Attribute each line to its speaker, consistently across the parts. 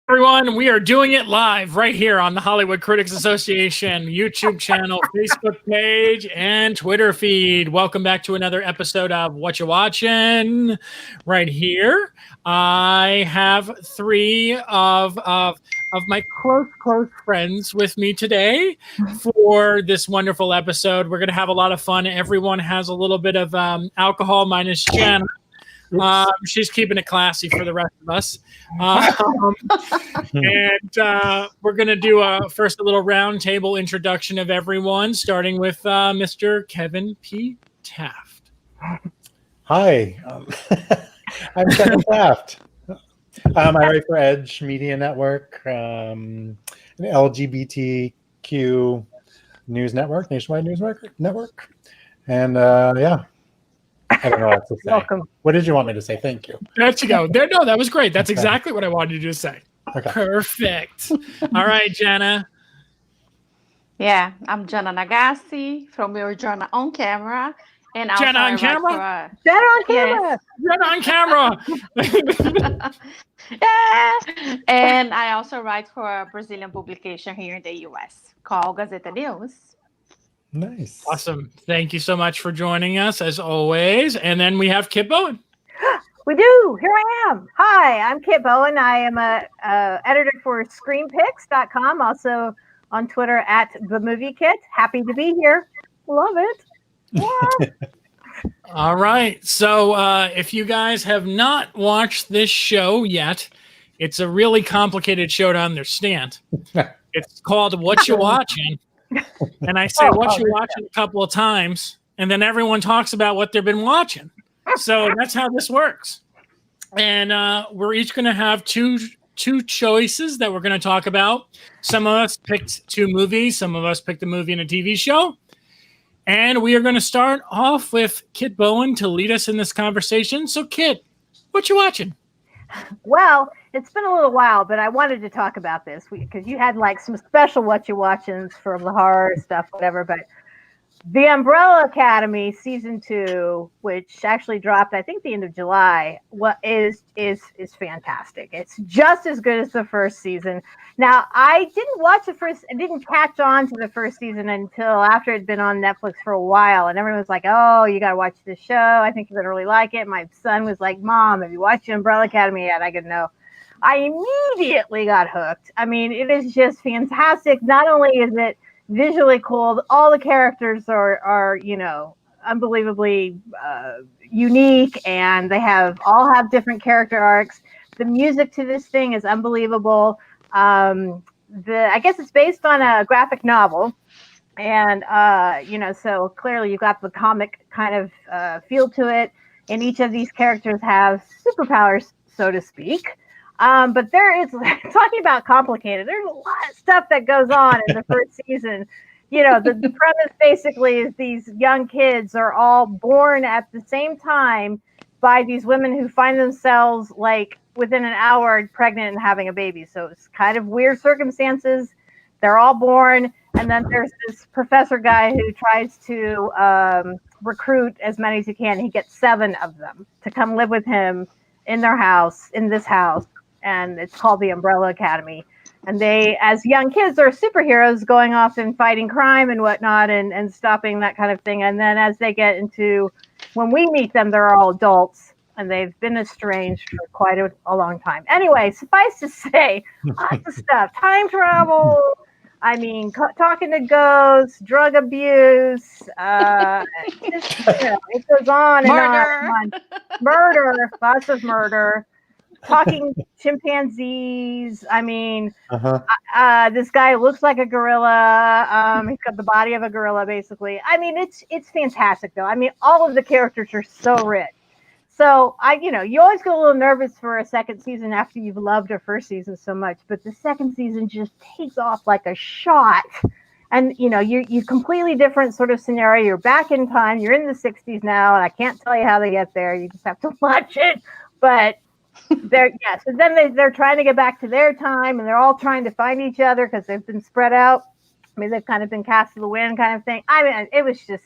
Speaker 1: Everyone, we are doing it live right here on the Hollywood Critics Association YouTube channel, Facebook page, and Twitter feed. Welcome back to another episode of Whatcha Watching right here. I have three of my close friends with me today for this wonderful episode. We're going to have a lot of fun. Everyone has a little bit of alcohol, minus Jana. She's keeping it classy for the rest of us. And we're going to do first a little round table introduction of everyone, starting with Mr. Kevin P.Taft.
Speaker 2: Hi, I'm Kevin Taft. I write for Edge Media Network, an LGBTQ news network, nationwide news network. And yeah. I don't know what to say.
Speaker 3: Welcome.
Speaker 2: What did you want me to say? Thank you.
Speaker 1: There you go. No, that was great. That's exactly what I wanted you to say.
Speaker 2: Okay.
Speaker 1: Perfect. All right, Jana.
Speaker 3: Yeah, I'm Jana Nagase from your Jana on Camera. And
Speaker 1: Jana on Camera?
Speaker 3: Jana on Camera!
Speaker 1: Jana on Camera!
Speaker 3: Yeah. And I also write for a Brazilian publication here in the U.S. called Gazeta News.
Speaker 2: Nice.
Speaker 1: Awesome. Thank you so much for joining us, as always. And then we have Kit Bowen.
Speaker 4: We do. Here I am. Hi, I'm Kit Bowen. I am a editor for ScreenPicks.com, also on Twitter at TheMovieKit. Happy to be here. Love it. Yeah.
Speaker 1: All right. So if you guys have not watched this show yet, it's a really complicated show to understand. It's called Whatcha Watching. And I say Whatcha Watching a couple of times, and then everyone talks about what they've been watching. So that's how this works. And we're each going to have two choices that we're going to talk about. Some of us picked two movies. Some of us picked a movie and a TV show. And we are going to start off with Kit Bowen to lead us in this conversation. So, Kit, what you watching?
Speaker 4: Well, it's been a little while, but I wanted to talk about this because you had like some special Whatcha Watchings from the horror stuff, whatever. But The Umbrella Academy season 2, which actually dropped, I think, the end of July, is fantastic. It's just as good as the first season. Now, I didn't catch on to the first season until after it had been on Netflix for a while, and everyone was like, "Oh, you got to watch this show. I think you're gonna really like it." My son was like, "Mom, have you watched The Umbrella Academy yet?" I go, "No." I immediately got hooked. I mean, it is just fantastic. Not only is it visually cool, all the characters are unbelievably unique, and they all have different character arcs. The music to this thing is unbelievable. I guess it's based on a graphic novel, and so clearly you've got the comic kind of feel to it, and each of these characters have superpowers, so to speak. But there is, talking about complicated, there's a lot of stuff that goes on in the first season. The premise basically is these young kids are all born at the same time by these women who find themselves like within an hour pregnant and having a baby. So it's kind of weird circumstances. They're all born. And then there's this professor guy who tries to recruit as many as he can. He gets 7 of them to come live with him in this house. And it's called the Umbrella Academy. And they, as young kids, are superheroes going off and fighting crime and whatnot and stopping that kind of thing. And then as they get into, when we meet them, they're all adults and they've been estranged for quite a long time. Anyway, suffice to say, lots of stuff. Time travel, I mean, talking to ghosts, drug abuse, it goes on and on. Murder, lots of murder. Talking chimpanzees. I mean, this guy looks like a gorilla. He's got the body of a gorilla, basically. I mean, it's fantastic, though. I mean, all of the characters are so rich. So you always get a little nervous for a second season after you've loved a first season so much, but the second season just takes off like a shot. And you're completely different sort of scenario. You're back in time. You're in the 60s now, and I can't tell you how they get there. You just have to watch it. But so then they're trying to get back to their time, and they're all trying to find each other because they've been spread out. I mean, they've kind of been cast to the wind kind of thing. I mean, it was just,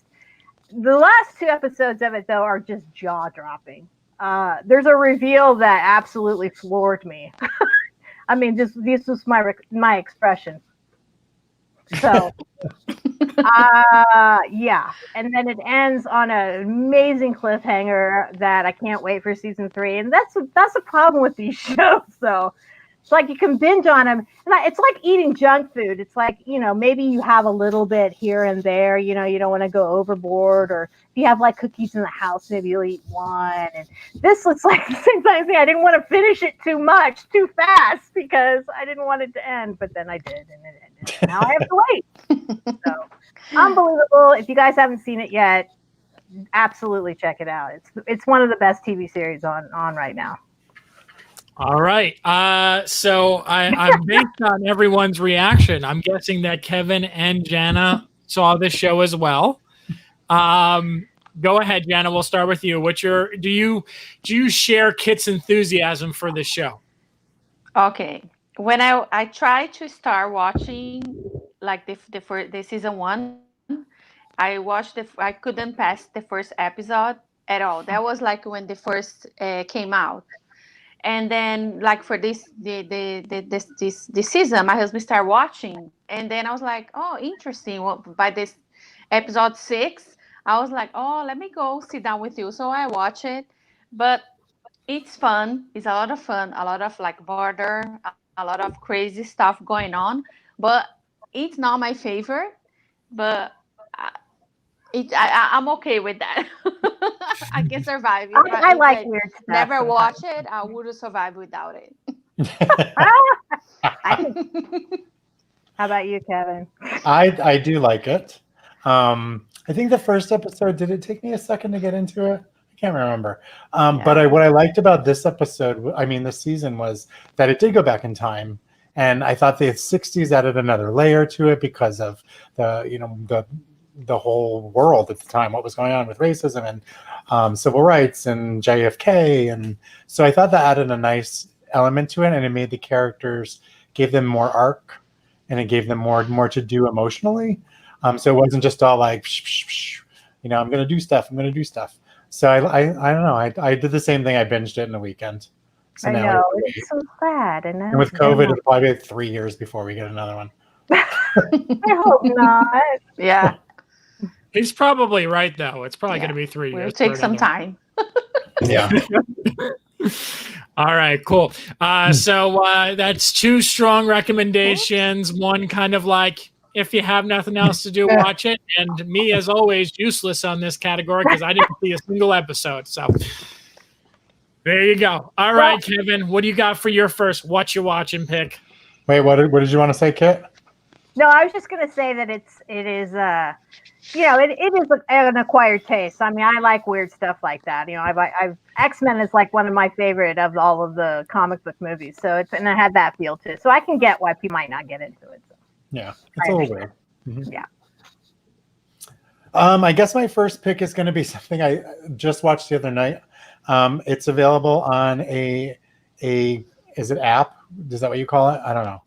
Speaker 4: the last 2 episodes of it, though, are just jaw-dropping. There's a reveal that absolutely floored me. I mean, this was my expression. So, yeah. And then it ends on an amazing cliffhanger that I can't wait for season 3. And that's a problem with these shows. So it's like you can binge on them. And it's like eating junk food. It's like, maybe you have a little bit here and there, you don't want to go overboard. Or if you have like cookies in the house, maybe you'll eat one. And this looks like the same thing. I didn't want to finish it too fast because I didn't want it to end. But then I did, and it ended. Now I have to wait. So unbelievable. If you guys haven't seen it yet, absolutely check it out. It's one of the best TV series on right now.
Speaker 1: All right. So I'm based on everyone's reaction. I'm guessing that Kevin and Jana saw this show as well. Go ahead, Jana. We'll start with you. Do you share Kit's enthusiasm for this show?
Speaker 3: Okay. When I tried to start watching like the season 1, I couldn't pass the first episode at all. That was like when the first came out. And then like for this season, my husband started watching, and then I was like, oh, interesting. Well, by this episode 6, I was like, oh, let me go sit down with you. So I watch it, but it's fun. It's a lot of fun, a lot of like border, a lot of crazy stuff going on, but it's not my favorite, but I'm okay with that. I can survive.
Speaker 4: I like weird stuff.
Speaker 3: Never watch it. I would survive without it.
Speaker 4: How about you, Kevin?
Speaker 2: I do like it. I think the first episode, did it take me a second to get into it? I can't remember. But what I liked about this episode, this season, was that it did go back in time. And I thought the 60s added another layer to it because of the whole world at the time, what was going on with racism and civil rights and JFK. And so I thought that added a nice element to it, and it made the characters, gave them more arc, and it gave them more to do emotionally. So it wasn't just all like, I'm going to do stuff. So I don't know. I did the same thing. I binged it in a weekend. So
Speaker 4: I know. It's so sad.
Speaker 2: And with COVID, it'll probably be 3 years before we get another one.
Speaker 4: I hope not.
Speaker 3: Yeah.
Speaker 1: He's probably right, though. It's probably going to be 3 years.
Speaker 3: It'll take some time.
Speaker 2: Yeah.
Speaker 1: All right, cool. So that's 2 strong recommendations. One kind of like, if you have nothing else to do, watch it. And me, as always, useless on this category because I didn't see a single episode. So there you go. All right, Kevin, what do you got for your first Whatcha Watching pick?
Speaker 2: Wait, what did you want to say, Kit?
Speaker 4: No, I was just going to say that it is an acquired taste. I mean, I like weird stuff like that. X-Men is like one of my favorite of all of the comic book movies. So and it had that feel too. So I can get why people might not get into it. So.
Speaker 2: Yeah, it's a little weird.
Speaker 4: Mm-hmm. Yeah.
Speaker 2: I guess my first pick is going to be something I just watched the other night. It's available on is it app? Is that what you call it? I don't know.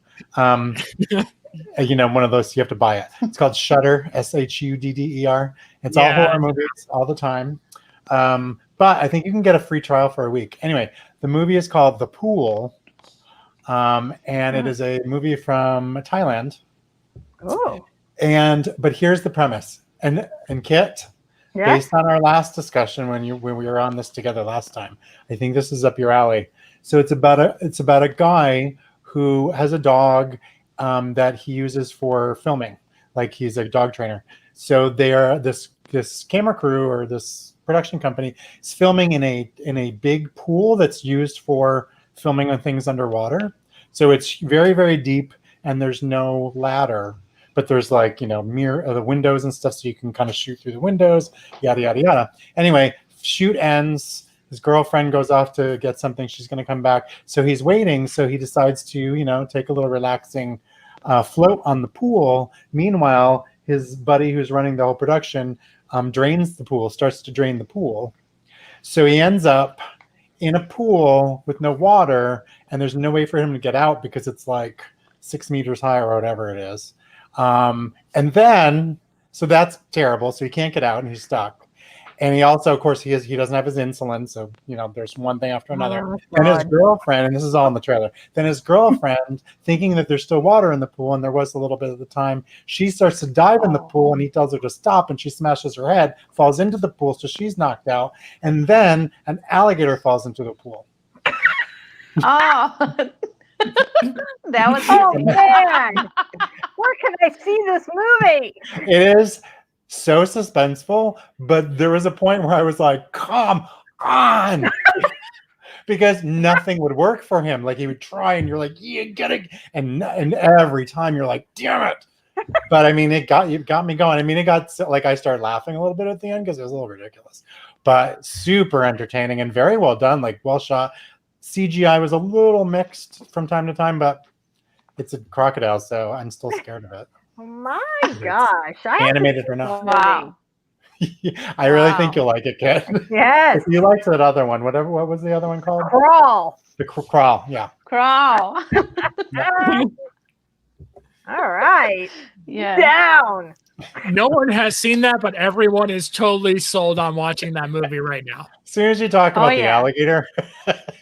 Speaker 2: One of those, you have to buy it. It's called Shudder, Shudder. It's all horror movies all the time. But I think you can get a free trial for a week. Anyway, the movie is called The Pool. And it is a movie from Thailand.
Speaker 4: Oh.
Speaker 2: But here's the premise. And Kit, based on our last discussion when we were on this together last time, I think this is up your alley. So it's about a guy who has a dog that he uses for filming, like he's a dog trainer. So they are this camera crew or this production company is filming in a big pool that's used for filming on things underwater. So it's very, very deep, and there's no ladder, but there's mirror the windows and stuff, so you can kind of shoot through the windows, yada yada yada. Anyway, shoot ends. His girlfriend goes off to get something. She's going to come back. So he's waiting. So he decides to, take a little relaxing float on the pool. Meanwhile, his buddy who's running the whole production starts to drain the pool. So he ends up in a pool with no water, and there's no way for him to get out because it's like 6 meters high or whatever it is. So that's terrible. So he can't get out and he's stuck. And he also, of course, he doesn't have his insulin, so there's one thing after another.
Speaker 4: Oh,
Speaker 2: And his
Speaker 4: God.
Speaker 2: girlfriend, and this is all in the trailer, then his girlfriend, thinking that there's still water in the pool, and there was a little bit at the time, she starts to dive in the pool, and he tells her to stop, and she smashes her head, falls into the pool, so she's knocked out, and then an alligator falls into the pool.
Speaker 3: Oh, that was
Speaker 4: Oh man, where can I see this movie?
Speaker 2: It is so suspenseful, but there was a point where I was like, come on. Because nothing would work for him. Like he would try and you're like, you gotta, and every time you're like, damn it. But I mean, it got me going. I mean, it got like I started laughing a little bit at the end because it was a little ridiculous, but super entertaining and very well done, like well shot. CGI was a little mixed from time to time, but it's a crocodile, so I'm still scared of it.
Speaker 4: Oh my gosh.
Speaker 2: Animated or not.
Speaker 3: wow.
Speaker 2: I really think you'll like it, Kit.
Speaker 4: Yes.
Speaker 2: If you liked that other one, what was the other one called?
Speaker 4: Crawl.
Speaker 2: The Crawl, yeah.
Speaker 3: Crawl.
Speaker 4: All right.
Speaker 3: Yeah.
Speaker 4: Down.
Speaker 1: No one has seen that, but everyone is totally sold on watching that movie right now.
Speaker 2: As soon as you talk about the
Speaker 3: yeah.
Speaker 2: alligator,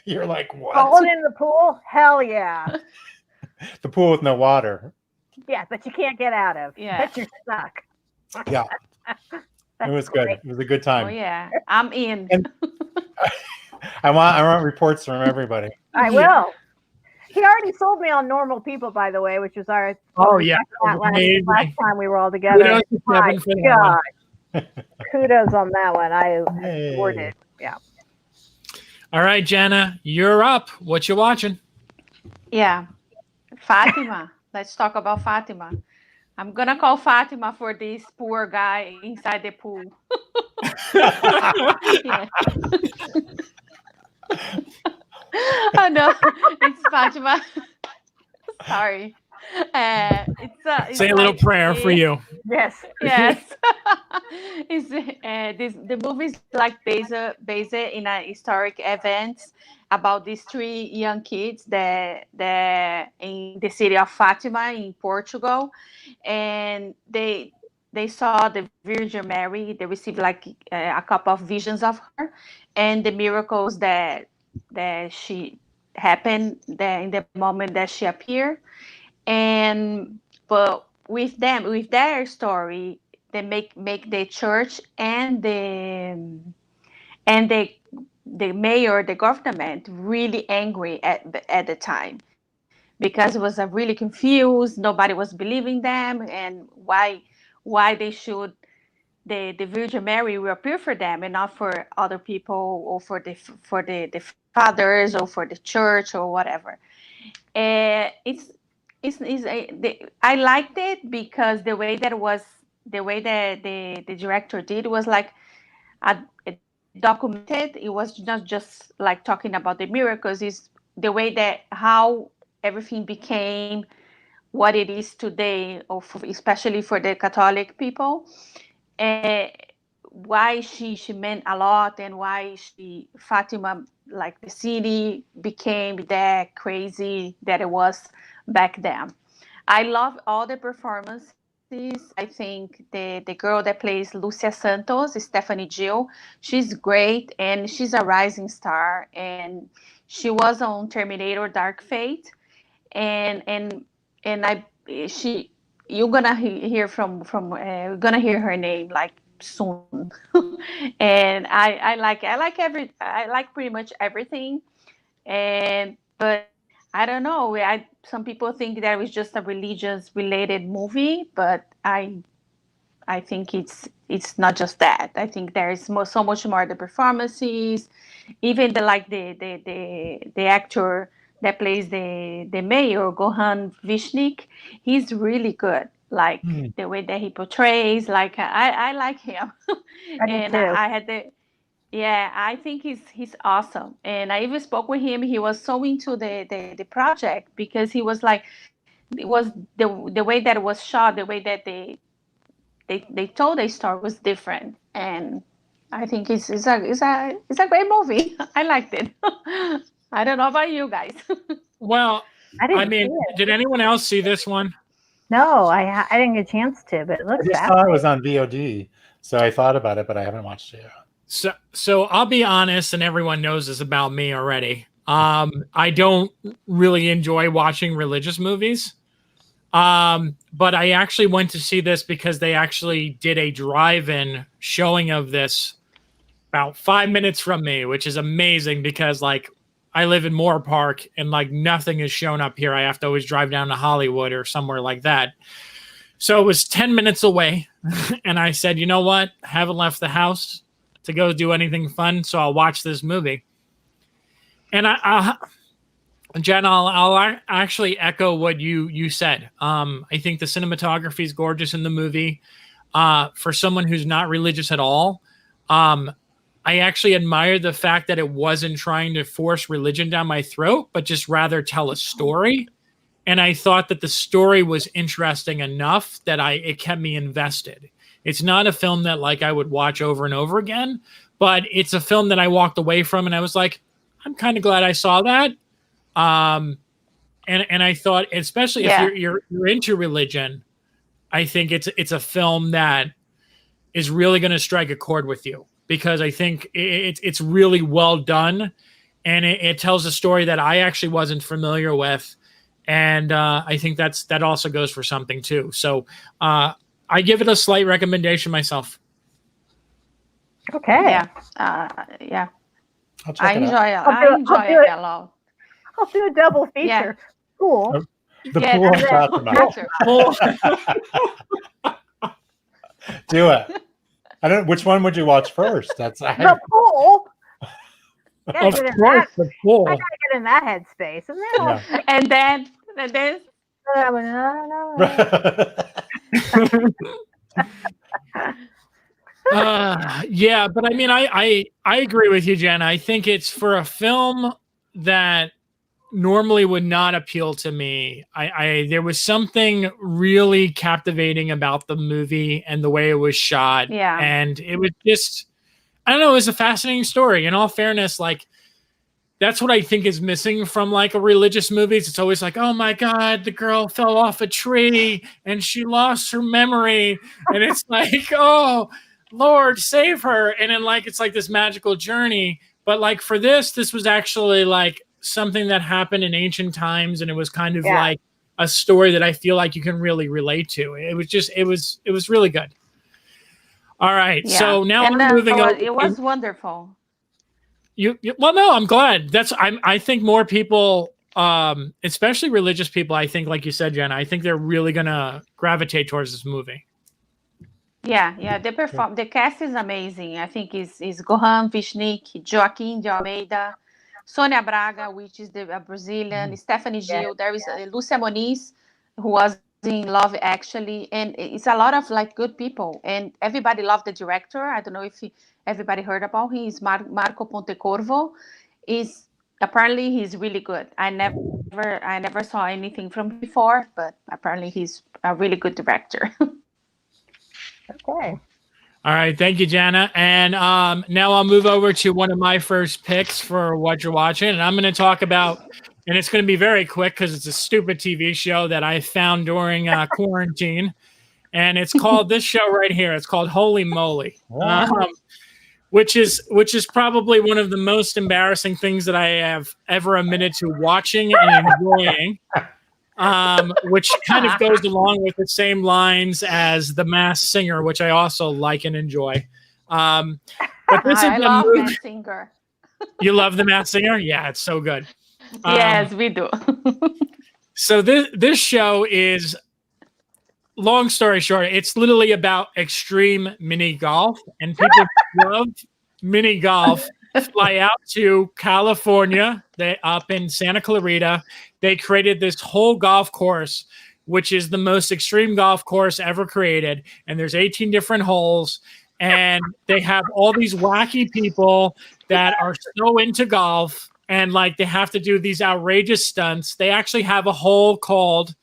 Speaker 2: you're like, what?
Speaker 4: Falling in the pool? Hell yeah.
Speaker 2: The pool with no water.
Speaker 4: Yeah, that you can't get out of.
Speaker 3: Yeah.
Speaker 4: That you're stuck.
Speaker 2: Yeah. It was good. It was a good time.
Speaker 3: Oh yeah, I'm in.
Speaker 2: And I want reports from everybody.
Speaker 4: I will. He already sold me on Normal People, by the way, which was our
Speaker 1: Yeah,
Speaker 4: last time we were all together.
Speaker 1: Kudos to
Speaker 4: My
Speaker 1: Kevin for that
Speaker 4: God. Kudos on that one. I adored
Speaker 2: Hey.
Speaker 4: it. Yeah.
Speaker 1: All right, Jana, you're up. What you watching?
Speaker 3: Yeah, Fatima. Let's talk about Fatima. I'm gonna call Fatima for this poor guy inside the pool. Yeah. Oh no, it's Fatima. Sorry. It's
Speaker 1: Say a little prayer for you.
Speaker 4: Yes.
Speaker 3: Yes. The movie is like based in a historic event about these three young kids that in the city of Fatima in Portugal, and they saw the Virgin Mary. They received like a couple of visions of her and the miracles that she happened there in the moment that she appeared. But with their story, they make the church and the mayor, the government, really angry at the time, because it was really confused. Nobody was believing them, and why they should the Virgin Mary will appear for them and not for other people, or for the fathers, or for the church, or whatever. I liked it because the way that the director did was like it documented. It was not just like talking about the miracles. It's the way that how everything became what it is today, or especially for the Catholic people. Why she meant a lot, and why Fatima, like the city, became that crazy that it was back then. I love all the performances. I think the girl that plays Lucia Santos, Stephanie Gill, she's great, and she's a rising star. And she was on Terminator: Dark Fate, you're gonna hear you're gonna hear her name like soon. And I like pretty much everything. But I don't know. Some people think that it was just a religious related movie, but I think it's not just that. I think there is so much more. The performances, even the actor that plays the mayor, Gohan Vishnik, he's really good. Like the way that he portrays, like I like him. And I think he's awesome. And I even spoke with him. He was so into the project, because he was like, it was the way that it was shot, the way that they told their story was different. And I think it's a great movie. I liked it. I don't know about you guys.
Speaker 1: Well,
Speaker 4: I
Speaker 1: mean, did anyone else see this one?
Speaker 4: No, I didn't get a chance to, but it looks
Speaker 2: I just saw it was on VOD, so I thought about it, but I haven't watched it yet.
Speaker 1: So I'll be honest, and everyone knows this about me already. I don't really enjoy watching religious movies. But I actually went to see this because they actually did a drive-in showing of this about 5 minutes from me, which is amazing because like I live in Moore Park and like nothing is shown up here. I have to always drive down to Hollywood or somewhere like that. So it was 10 minutes away. And I said, you know what? I haven't left the house to go do anything fun. So I'll watch this movie. And Jen, I'll actually echo what you said. I think the cinematography is gorgeous in the movie. For someone who's not religious at all, I actually admire the fact that it wasn't trying to force religion down my throat, but just rather tell a story. And I thought that the story was interesting enough that it kept me invested. It's not a film that like I would watch over and over again, but it's a film that I walked away from and I was like, I'm kind of glad I saw that. And I thought, especially if you're into religion, I think it's a film that is really going to strike a chord with you because I think it's really well done, and it tells a story that I actually wasn't familiar with, and I think that also goes for something too. So I give it a slight recommendation myself.
Speaker 4: Okay.
Speaker 3: Yeah.
Speaker 2: I
Speaker 3: enjoy it a lot.
Speaker 4: I'll do a double feature.
Speaker 3: Yeah.
Speaker 4: Cool.
Speaker 2: The pool I'm talking about. Do it. I don't. Which one would you watch first? That's
Speaker 4: the pool.
Speaker 1: Of course, the pool.
Speaker 4: I gotta get in that headspace, and then
Speaker 3: and then
Speaker 1: yeah, but I mean, I agree with you, Jana. I think it's for a film that normally would not appeal to me. There was something really captivating about the movie and the way it was shot.
Speaker 3: Yeah.
Speaker 1: And it was just, I don't know, it was a fascinating story. In all fairness, like, that's what I think is missing from like a religious movies. It's always like, oh my God, the girl fell off a tree and she lost her memory. And it's like, oh, Lord, save her. And then like, it's like this magical journey. But like for this was actually like something that happened in ancient times. And it was kind of like a story that I feel like you can really relate to. It was just, it was really good. All right. Yeah. So now we're moving on.
Speaker 3: It was wonderful.
Speaker 1: Well, no, I'm glad. I think more people, especially religious people, I think, like you said, Jana, I think they're really going to gravitate towards this movie.
Speaker 3: Yeah. The cast is amazing. I think is Gohan Vishnik, Joaquim de Almeida, Sônia Braga, which is the Brazilian, Stephanie Gil. There is Lúcia Moniz, who was in Love Actually, and it's a lot of like good people, and everybody loved the director. I don't know if everybody heard about him. He's Marco Pontecorvo. Apparently he's really good. I never saw anything from him before, but apparently he's a really good director.
Speaker 4: Okay.
Speaker 1: All right, thank you, Jana. And now I'll move over to one of my first picks for what you're watching, and I'm going to talk about, and it's going to be very quick because it's a stupid TV show that I found during quarantine, and it's called this show right here. It's called Holey Moley, which is probably one of the most embarrassing things that I have ever admitted to watching and enjoying. Which kind of goes along with the same lines as The Masked Singer, which I also like and enjoy. But this
Speaker 3: I love Masked Singer.
Speaker 1: You love The Masked Singer? Yeah, it's so good.
Speaker 3: Yes, we do.
Speaker 1: So this show is, long story short, it's literally about extreme mini golf, and people love mini golf. Fly out to California. They up in Santa Clarita. They created this whole golf course, which is the most extreme golf course ever created. And there's 18 different holes. And they have all these wacky people that are so into golf. And like they have to do these outrageous stunts. They actually have a hole called,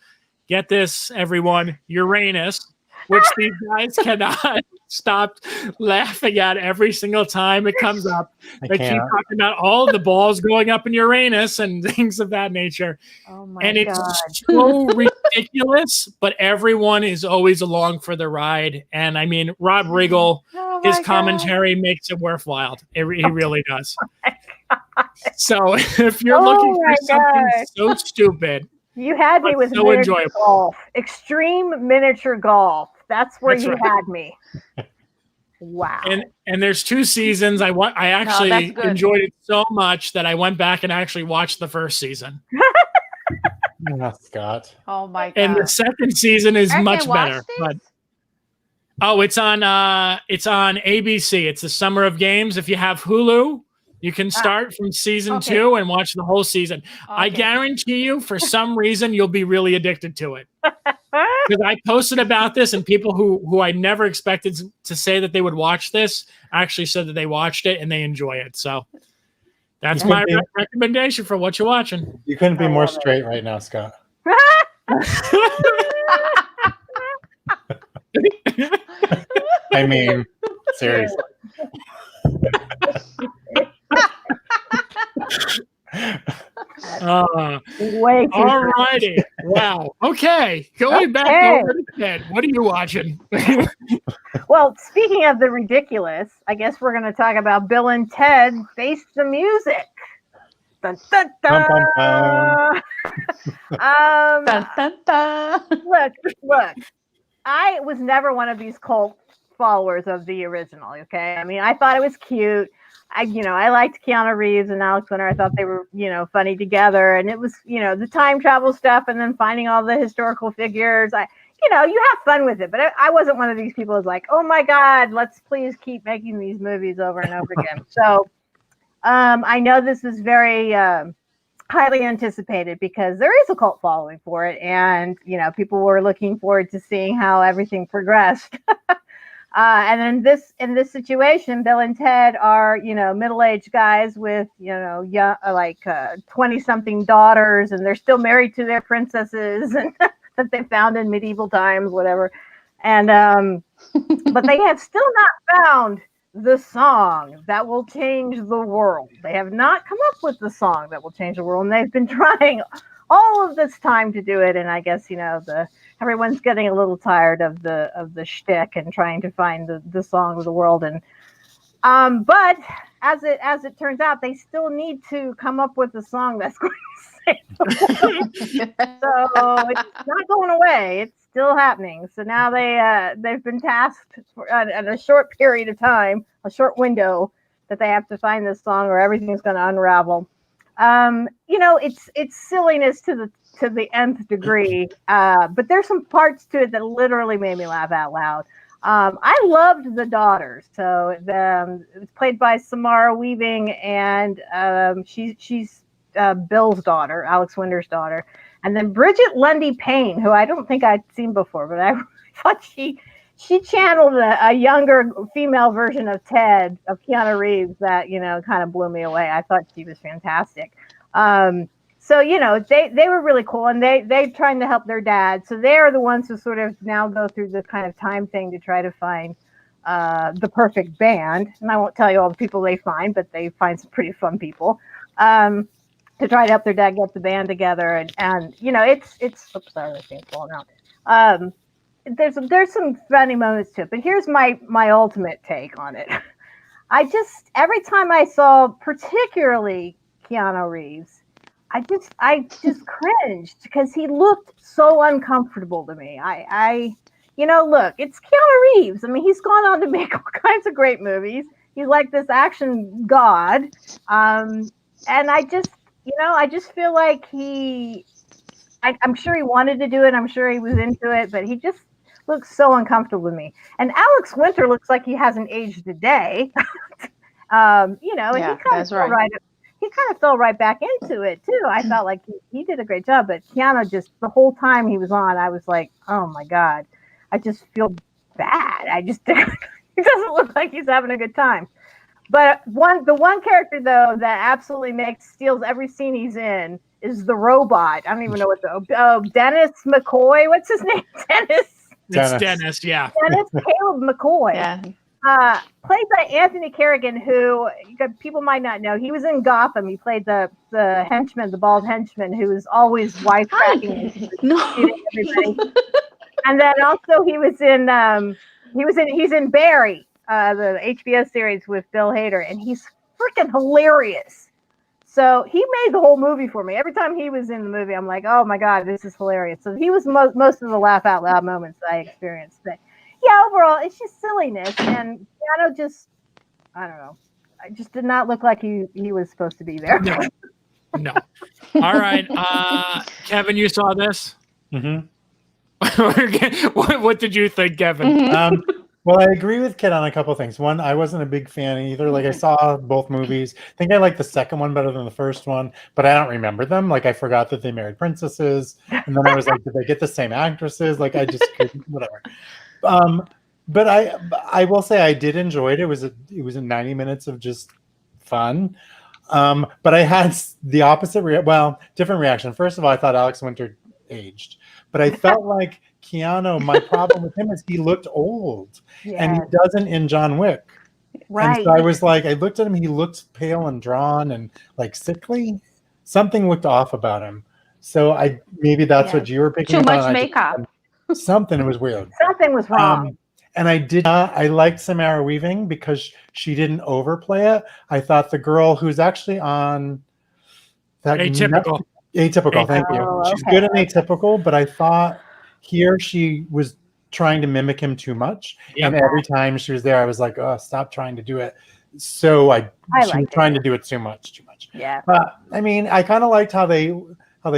Speaker 1: get this, everyone, Uranus, which these guys cannot stop laughing at every single time it comes up. They keep talking about all the balls going up in Uranus and things of that nature.
Speaker 4: Oh my
Speaker 1: and it's
Speaker 4: God.
Speaker 1: so ridiculous, but everyone is always along for the ride. And I mean, Rob Riggle his
Speaker 3: God.
Speaker 1: commentary makes it worthwhile. He really does. So if you're looking for something so stupid,
Speaker 4: you had me with
Speaker 1: so
Speaker 4: miniature
Speaker 1: enjoyable.
Speaker 4: golf, extreme miniature golf. That's where you had me. Wow.
Speaker 1: And there's 2 seasons. I actually enjoyed it so much that I went back and actually watched the first season.
Speaker 2: Oh, Scott.
Speaker 3: Oh my God.
Speaker 1: And the second season is much better. But it's on ABC. It's the Summer of Games. If you have Hulu, you can start from season 2 and watch the whole season. I guarantee you, for some reason, you'll be really addicted to it. Because I posted about this, and people who I never expected to say that they would watch this actually said that they watched it and they enjoy it. So that's my recommendation for what you're watching.
Speaker 2: You couldn't be more straight right now, Scott. I mean, seriously.
Speaker 4: Way too
Speaker 1: all righty. Wow. Okay. Going back over to Ted. What are you watching?
Speaker 4: Well, speaking of the ridiculous, I guess we're going to talk about Bill and Ted Face the Music. Dun, dun, dun.
Speaker 2: Bum, bum,
Speaker 3: Dun, dun, dun.
Speaker 4: Look. I was never one of these cult followers of the original. Okay, I mean, I thought it was cute. I liked Keanu Reeves and Alex Winter. I thought they were, funny together. And it was, the time travel stuff and then finding all the historical figures. You have fun with it. But I wasn't one of these people who's like, oh my God, let's please keep making these movies over and over again. So I know this is very highly anticipated because there is a cult following for it. And, people were looking forward to seeing how everything progressed. And in this situation, Bill and Ted are, middle-aged guys with, young, 20-something daughters, and they're still married to their princesses and that they found in medieval times, whatever. And but they have still not found the song that will change the world. They have not come up with the song that will change the world, and they've been trying all of this time to do it. And I guess everyone's getting a little tired of the shtick and trying to find the song of the world. And but as it turns out, they still need to come up with a song that's going to save the world. So it's not going away. It's still happening. So now they've been tasked in a short period of time, a short window, that they have to find this song or everything's going to unravel. It's silliness to the nth degree, but there's some parts to it that literally made me laugh out loud. I loved the daughters. So it was played by Samara Weaving, and she's Bill's daughter, Alex Winter's daughter, and then Bridget Lundy Payne, who I don't think I'd seen before, but I thought she channeled a younger female version of Ted, of Keanu Reeves, that kind of blew me away. I thought she was fantastic. So, they were really cool, and they're trying to help their dad. So they are the ones who sort of now go through this kind of time thing to try to find the perfect band. And I won't tell you all the people they find, but they find some pretty fun people to try to help their dad get the band together. And it's oops, sorry, the thing's falling out. There's some funny moments too, but here's my ultimate take on it. Every time I saw particularly Keanu Reeves, I just cringed because he looked so uncomfortable to me. Look, it's Keanu Reeves. I mean, he's gone on to make all kinds of great movies. He's like this action god. And I just feel like I'm sure he wanted to do it. I'm sure he was into it, but he just looks so uncomfortable with me. And Alex Winter looks like he hasn't aged a day. And he kind of fell right back into it too. I felt like he did a great job, but Keanu, just the whole time he was on, I was like, oh my God, I just feel bad. He doesn't look like he's having a good time. But the one character though that absolutely steals every scene he's in is the robot. I don't even know what Dennis McCoy. What's his name?
Speaker 1: It's Dennis, yeah.
Speaker 4: Dennis Caleb McCoy.
Speaker 3: Yeah.
Speaker 4: Played by Anthony Carrigan, who people might not know. He was in Gotham. He played the henchman, the bald henchman, who was always wisecracking. Everybody. And then also he's in Barry. the HBO series with Bill Hader, and he's freaking hilarious. So he made the whole movie for me. Every time he was in the movie, I'm like, oh my God, this is hilarious. So he was most of the laugh out loud moments I experienced. But yeah, overall, it's just silliness. And Jana just, I don't know. I just did not look like he was supposed to be there.
Speaker 1: No. All right. Kevin, you saw this?
Speaker 2: Mm-hmm.
Speaker 1: What did you think, Kevin?
Speaker 3: Mhm.
Speaker 2: Well, I agree with Kit on a couple of things. One, I wasn't a big fan either. Like, I saw both movies. I think I liked the second one better than the first one, but I don't remember them. Like, I forgot that they married princesses, and then I was like, did they get the same actresses? Like, I just couldn't, whatever. But I will say I did enjoy it. It was 90 minutes of just fun. But I had the opposite different reaction. First of all, I thought Alex Winter aged, but I felt like Keanu, my problem with him is he looked old, and he doesn't in John Wick.
Speaker 4: Right.
Speaker 2: And so I was like, I looked at him, he looked pale and drawn and like sickly. Something looked off about him. So maybe that's what you were picking
Speaker 3: Too
Speaker 2: up
Speaker 3: much
Speaker 2: on.
Speaker 3: makeup.
Speaker 2: Something was weird.
Speaker 4: Something was wrong.
Speaker 2: And I liked Samara Weaving because she didn't overplay it. I thought the girl who's actually on that
Speaker 1: Atypical.
Speaker 2: Atypical, thank you.
Speaker 4: Oh,
Speaker 2: She's
Speaker 4: okay.
Speaker 2: good in Atypical, but I thought here she was trying to mimic him too much.
Speaker 1: Yep.
Speaker 2: And every time she was there, I was like, oh, stop trying to do it. So she was trying to do it too much.
Speaker 4: Yeah.
Speaker 2: But I mean, I kind of liked how they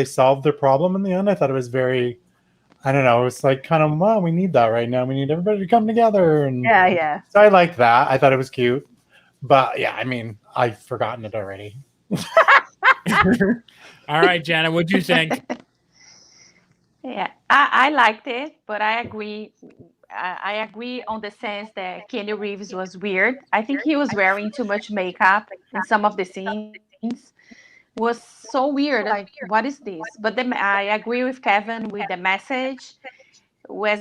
Speaker 2: solved their problem in the end. I thought it was very, I don't know, it's like kind of, well, we need that right now. We need everybody to come together. And
Speaker 4: Yeah.
Speaker 2: so I liked that. I thought it was cute. But yeah, I mean, I've forgotten it already.
Speaker 1: All right, Jana, what'd you think?
Speaker 3: Yeah, I liked it, but I agree. I agree on the sense that Kenny Reeves was weird. I think he was wearing too much makeup in some of the scenes. Was so weird. Like, what is this? But then I agree with Kevin with the message.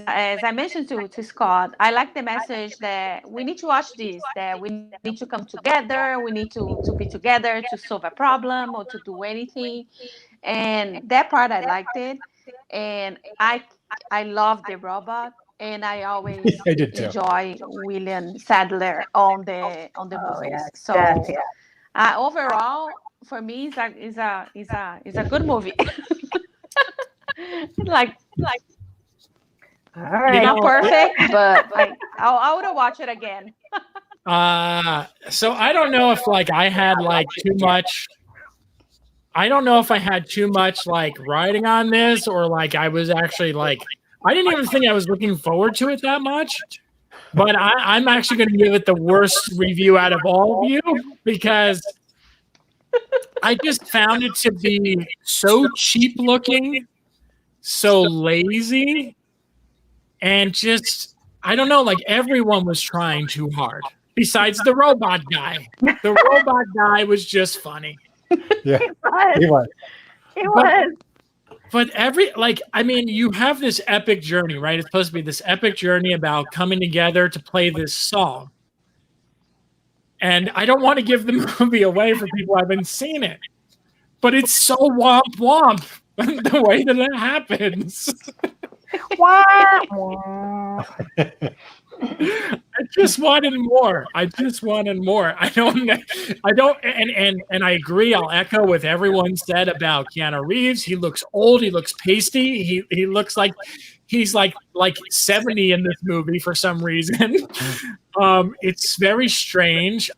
Speaker 3: As I mentioned to Scott, I like the message that we need to watch this, that we need to come together, we need to be together to solve a problem or to do anything. And that part I liked it. And I love the robot, and I always
Speaker 2: I did too.
Speaker 3: enjoy William Sadler on the movies.
Speaker 4: yeah.
Speaker 3: So overall, for me, is a good movie. like
Speaker 4: All right.
Speaker 3: not perfect, but I would watch it again.
Speaker 1: So I don't know if I had too much. I don't know if I had too much writing on this, or I was actually I didn't even think I was looking forward to it that much. But I'm actually going to give it the worst review out of all of you, because I just found it to be so cheap looking, so lazy, and just, I don't know, everyone was trying too hard. Besides the robot guy. The robot guy was just funny.
Speaker 2: Yeah,
Speaker 4: He was.
Speaker 1: But you have this epic journey, right? It's supposed to be this epic journey about coming together to play this song. And I don't want to give the movie away for people who haven't seen it. But it's so womp womp the way that it happens. I just wanted more. I don't, and I agree. I'll echo what everyone said about Keanu Reeves. He looks old. He looks pasty. He looks like he's like 70 in this movie for some reason. It's very strange.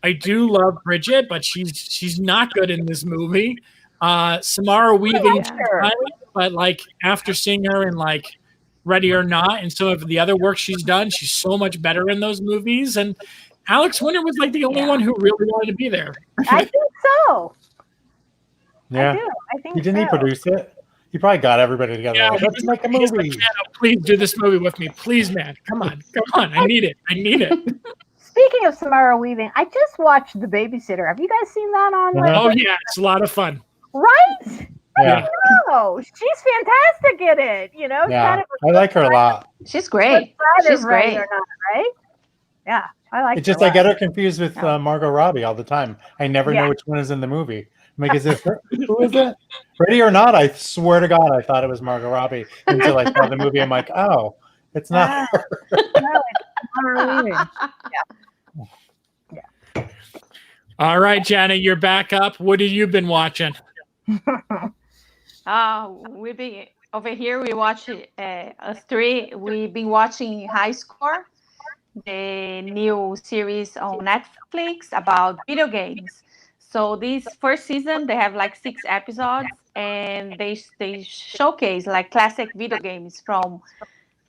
Speaker 1: I do love Bridget, but she's not good in this movie. Samara Weaving, but after seeing her in Ready or Not and some of the other work she's done, she's so much better in those movies. And Alex Winter was the only one who really wanted to be there.
Speaker 4: I think so.
Speaker 2: Yeah.
Speaker 4: I think
Speaker 2: Didn't he produce it? He probably got everybody together.
Speaker 1: Yeah,
Speaker 2: Let's make a movie.
Speaker 1: Please do this movie with me. Please, man. Come on. I need it.
Speaker 4: Speaking of Samara Weaving, I just watched The Babysitter. Have you guys seen that on Netflix?
Speaker 1: Oh, yeah. It's a lot of fun.
Speaker 4: Right?
Speaker 2: Yeah.
Speaker 4: Oh, she's fantastic in it.
Speaker 2: Yeah. I like her a lot.
Speaker 3: She's great. She's great.
Speaker 4: Or not, right? Yeah, I like.
Speaker 2: It's just I get her confused with Margot Robbie all the time. I never know which one is in the movie. I'm like, is it her? Who is it? Ready or Not? I swear to God, I thought it was Margot Robbie until I saw the movie. I'm like, oh, it's not her.
Speaker 4: No,
Speaker 1: All right, Jana, you're back up. What have you been watching?
Speaker 3: We've been over here. We watch us three. We've been watching High Score, the new series on Netflix about video games. So this first season, they have like 6 episodes, and they showcase like classic video games from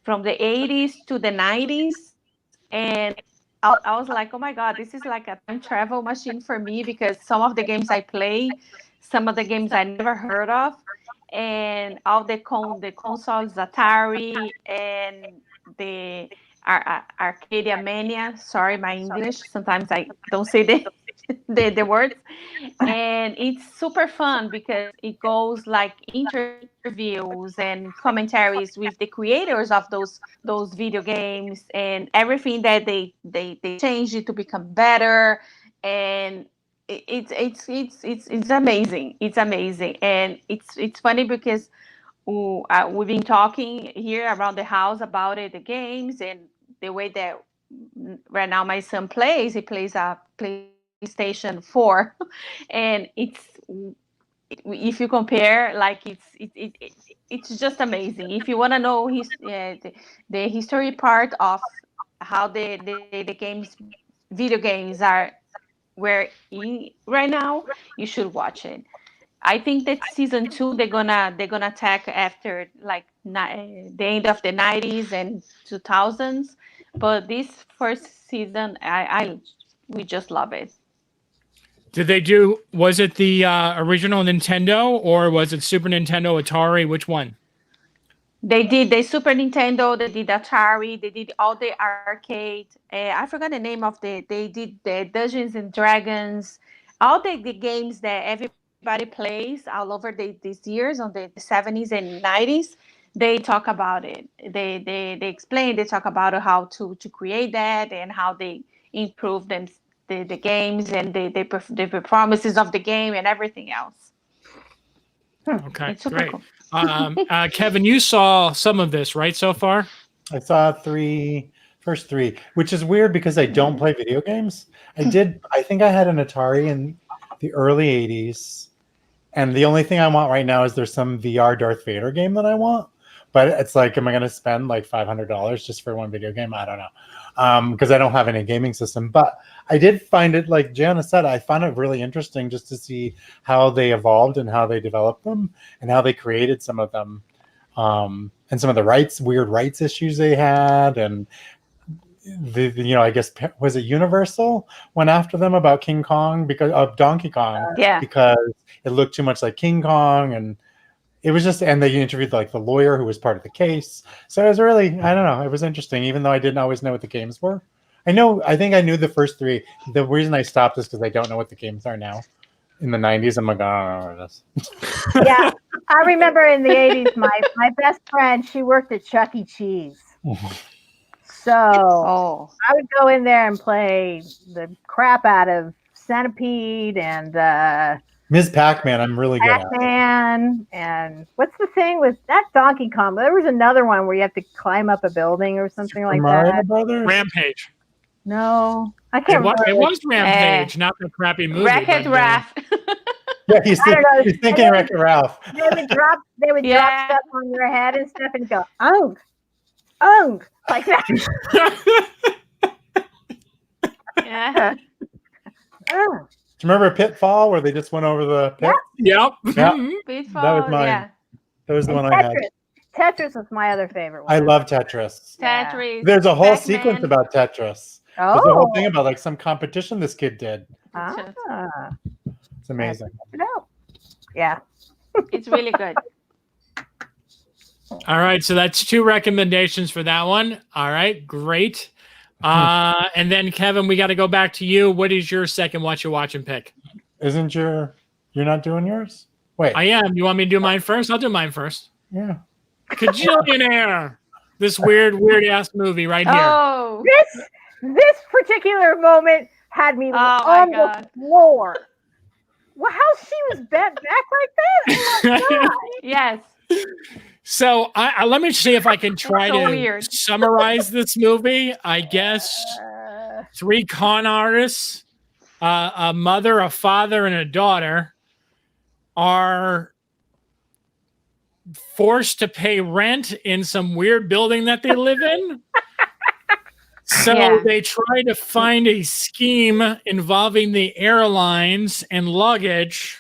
Speaker 3: the 80s to the 90s. And I was like, oh my God, this is like a time travel machine for me, because some of the games I play, some of the games I never heard of, and all the consoles, Atari and the Arcadia Mania. Sorry, my English. Sometimes I don't say the words. And it's super fun because it goes like interviews and commentaries with the creators of those video games, and everything that they changed it to become better. And it's amazing. It's amazing. And it's funny because we've been talking here around the house about it, the games, and the way that right now my son plays. He plays a PlayStation 4, and if you compare, like it's just amazing. If you want to know the history part of how the games, video games are where right now, you should watch it. I think that season 2 they're gonna attack after like the end of the 90s and 2000s, but this first season we just love it.
Speaker 1: Was it the original Nintendo, or was it Super Nintendo, Atari? Which one?
Speaker 3: They did the Super Nintendo, they did Atari, they did all the arcade. I forgot the name of they did the Dungeons and Dragons, all the games that everybody plays all over these years on the 70s and 90s. They talk about it. They explain, they talk about how to create that and how they improve them, the games, and the performances of the game and everything else.
Speaker 1: Okay, great. Cool. Kevin, you saw some of this, right, so far?
Speaker 2: I saw first three, which is weird because I don't play video games. I think I had an Atari in the early 80s, and the only thing I want right now is there's some VR Darth Vader game that I want. But it's like, am I going to spend like $500 just for one video game? I don't know, because I don't have any gaming system. But I did find it, like Jana said, I found it really interesting just to see how they evolved and how they developed them and how they created some of them, and some of the weird rights issues they had. And I guess, was it Universal went after them about King Kong because of Donkey Kong, because it looked too much like King Kong. And it was just, and they interviewed like the lawyer who was part of the case. So it was really, I don't know, it was interesting, even though I didn't always know what the games were. I think I knew the first 3. The reason I stopped is because I don't know what the games are now. In the 90s, I'm like, I don't know this.
Speaker 4: Yeah, I remember in the 80s, my best friend, she worked at Chuck E. Cheese. So I would go in there and play the crap out of Centipede and
Speaker 2: Ms. Pac-Man, I'm really good at.
Speaker 4: Pac-Man, and what's the thing with that Donkey Kong? There was another one where you have to climb up a building or something like that.
Speaker 2: Brothers?
Speaker 1: Rampage.
Speaker 4: No, I can't remember.
Speaker 1: It was Rampage, not the crappy movie.
Speaker 3: Wreck-It Ralph.
Speaker 2: Yeah, he's thinking Wreck-It Ralph.
Speaker 4: They would drop stuff on your head and stuff and go, ung, like that.
Speaker 3: Yeah.
Speaker 2: Do you remember Pitfall, where they just went over the pit?
Speaker 1: Yep.
Speaker 3: Pitfall,
Speaker 2: that was mine. Yeah. That was the one I had.
Speaker 4: Tetris was my other favorite one.
Speaker 2: I love Tetris.
Speaker 3: Tetris.
Speaker 2: There's a whole
Speaker 3: Pac-Man.
Speaker 2: Sequence about Tetris.
Speaker 4: Oh.
Speaker 2: There's a whole thing about like some competition this kid did. It's amazing.
Speaker 4: Yeah.
Speaker 3: It's really good.
Speaker 1: All right, so that's 2 recommendations for that one. All right, great. And then Kevin, we got to go back to you. What is your second Whatcha Watching pick?
Speaker 2: Isn't you're not doing yours? Wait.
Speaker 1: I am. You want me to do mine first? I'll do mine first.
Speaker 2: Yeah.
Speaker 1: Kajillionaire. This weird ass movie right here.
Speaker 3: Oh,
Speaker 4: this particular moment had me on the floor. Well, how she was bent back like that? Oh my God.
Speaker 3: Yes.
Speaker 1: So let me see if I can try
Speaker 3: so
Speaker 1: to
Speaker 3: weird.
Speaker 1: summarize this movie. I guess 3 con artists, a mother, a father, and a daughter are forced to pay rent in some weird building that they live in. So they try to find a scheme involving the airlines and luggage,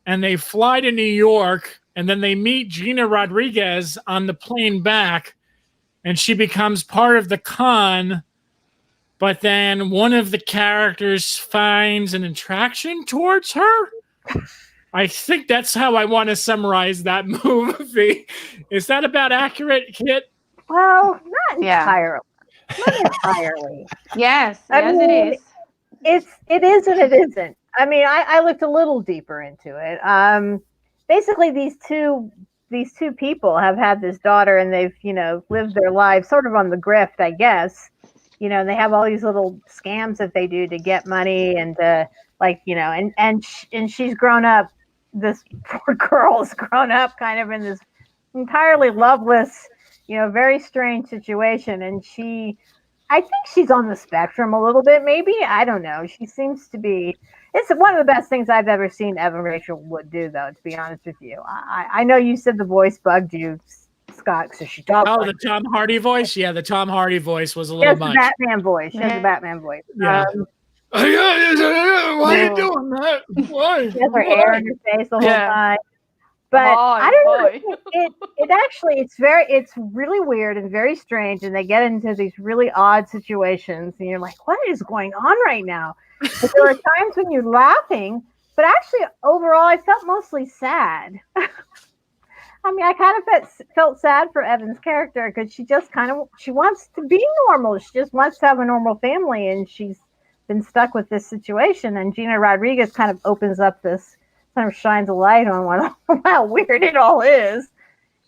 Speaker 1: and they fly to New York, and then they meet Gina Rodriguez on the plane back, and she becomes part of the con, but then one of the characters finds an attraction towards her. I think that's how I want to summarize that movie. Is that about accurate, Kit?
Speaker 4: Well, not entirely. Not entirely.
Speaker 3: Yes,
Speaker 4: I mean,
Speaker 3: it is.
Speaker 4: It is and it isn't. I mean, I looked a little deeper into it. Basically, these two people have had this daughter, and they've lived their lives sort of on the grift, I guess. They have all these little scams that they do to get money, and and she's grown up. This poor girl has grown up kind of in this entirely loveless, very strange situation, and I think she's on the spectrum a little bit, maybe. I don't know. She seems to be. It's one of the best things I've ever seen Evan Rachel Wood do, though, to be honest with you. I know you said the voice bugged you, Scott, so she talks.
Speaker 1: Oh, the Tom Hardy voice? Yeah, the Tom Hardy voice was a little much.
Speaker 4: The Batman voice. She has the Batman voice.
Speaker 1: Yeah. Why are you doing that? Why?
Speaker 4: She has her hair in her face the whole time. But I don't know. It's really weird and very strange, and they get into these really odd situations, and you're like, what is going on right now? But there are times when you're laughing, but actually, overall, I felt mostly sad. I mean, I kind of felt sad for Evan's character because she wants to be normal. She just wants to have a normal family, and she's been stuck with this situation. And Gina Rodriguez kind of opens up this, kind of shines a light on how weird it all is,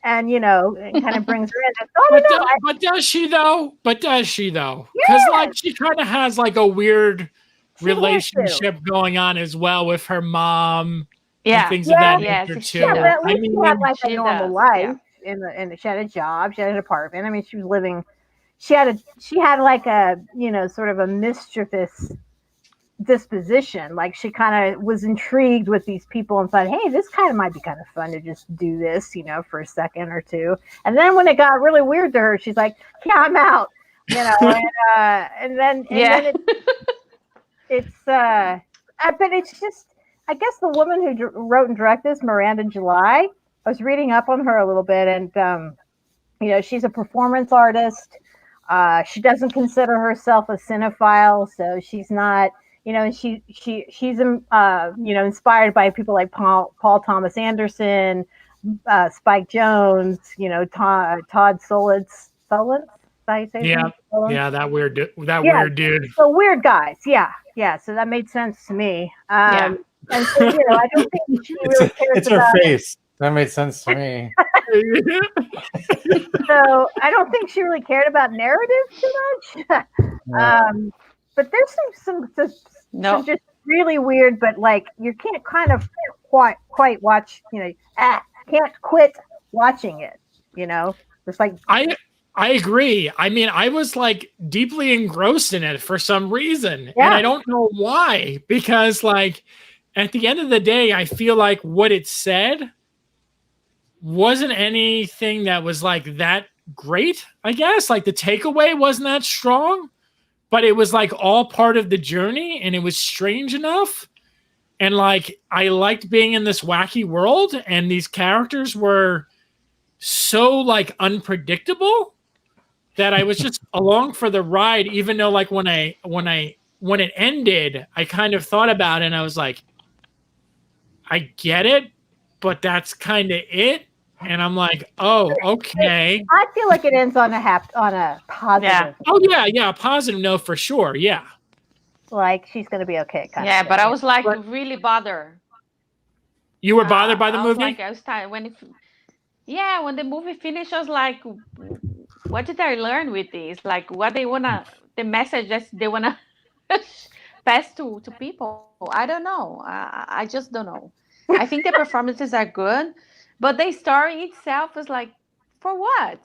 Speaker 4: and it kind of brings her in.
Speaker 1: But does she though? Because she kind of has like a weird relationship going on as well with her mom. And things of that nature too.
Speaker 4: Yeah, but at least she had like a normal life, and she had a job, she had an apartment. I mean, she was living. She had like a sort of a mischievous disposition. Like she kind of was intrigued with these people and thought, hey, this kind of might be kind of fun to just do this, for a second or two. And then when it got really weird to her, she's like, yeah, I'm out, and then but it's just, I guess the woman who wrote and directed this, Miranda July, I was reading up on her a little bit, and she's a performance artist. She doesn't consider herself a cinephile, so she's not. She's inspired by people like Paul Thomas Anderson, Spike Jonze, Todd Solondz. How you say
Speaker 1: that weird dude.
Speaker 4: So weird guys, yeah. So that made sense to me. And so, I don't think she really cares
Speaker 2: it's her face. That made sense to me.
Speaker 4: So I don't think she really cared about narrative too much. But there's some just really weird, but like you can't quite watch. Can't quit watching it. It's like
Speaker 1: I agree. I mean, I was like deeply engrossed in it for some reason, and I don't know why. Because like at the end of the day, I feel like what it said wasn't anything that was like that great. I guess like the takeaway wasn't that strong, but it was like all part of the journey, and it was strange enough. And like I liked being in this wacky world, and these characters were so like unpredictable that I was just along for the ride, even though like when it ended, I kind of thought about it and I was like, I get it, but that's kind of it. And I'm like, oh, okay.
Speaker 4: I feel like it ends on a positive.
Speaker 3: Yeah.
Speaker 1: Oh yeah, positive note for sure. Yeah.
Speaker 4: Like she's gonna be okay.
Speaker 3: Yeah, but I was like really bothered.
Speaker 1: You were bothered by the movie?
Speaker 3: I was tired when when the movie finished. I was like, what did I learn with this? Like, what the message that they wanna pass to people. I don't know. I just don't know. I think the performances are good, but the story itself is like For what?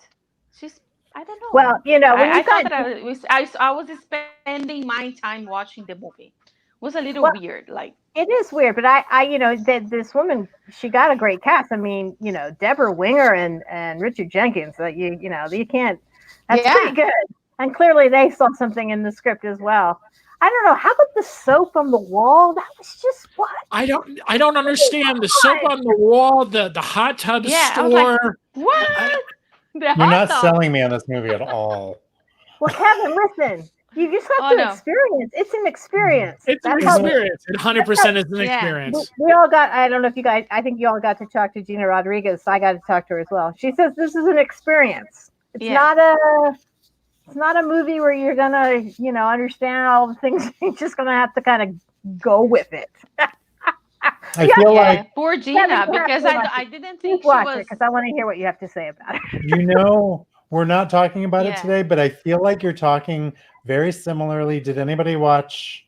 Speaker 3: She's. I don't know.
Speaker 4: Well, when
Speaker 3: I
Speaker 4: you
Speaker 3: thought
Speaker 4: got
Speaker 3: that I was spending my time watching the movie. It was a little
Speaker 4: well,
Speaker 3: weird. Like,
Speaker 4: it is weird, but this woman, she got a great cast. I mean, Deborah Winger and Richard Jenkins. You can't. That's pretty good. And clearly, they saw something in the script as well. I don't know. How about the soap on the wall? That was just what?
Speaker 1: I don't understand the soap on the wall, the hot tub
Speaker 3: yeah,
Speaker 1: store.
Speaker 3: I was like, what?
Speaker 2: You're not selling me on this movie at all.
Speaker 4: Well, Kevin, listen. You just have to experience. It's an experience.
Speaker 1: It's an experience. It 100% is an experience.
Speaker 4: We all got. I don't know if you guys. I think you all got to talk to Gina Rodriguez. So I got to talk to her as well. She says this is an experience. It's not a. It's not a movie where you're gonna, understand all the things. You're just gonna have to kind of go with it.
Speaker 2: I feel like
Speaker 3: poor Gina, because I didn't think she was.
Speaker 4: Because I want to hear what you have to say about it.
Speaker 2: We're not talking about it today, but I feel like you're talking very similarly. Did anybody watch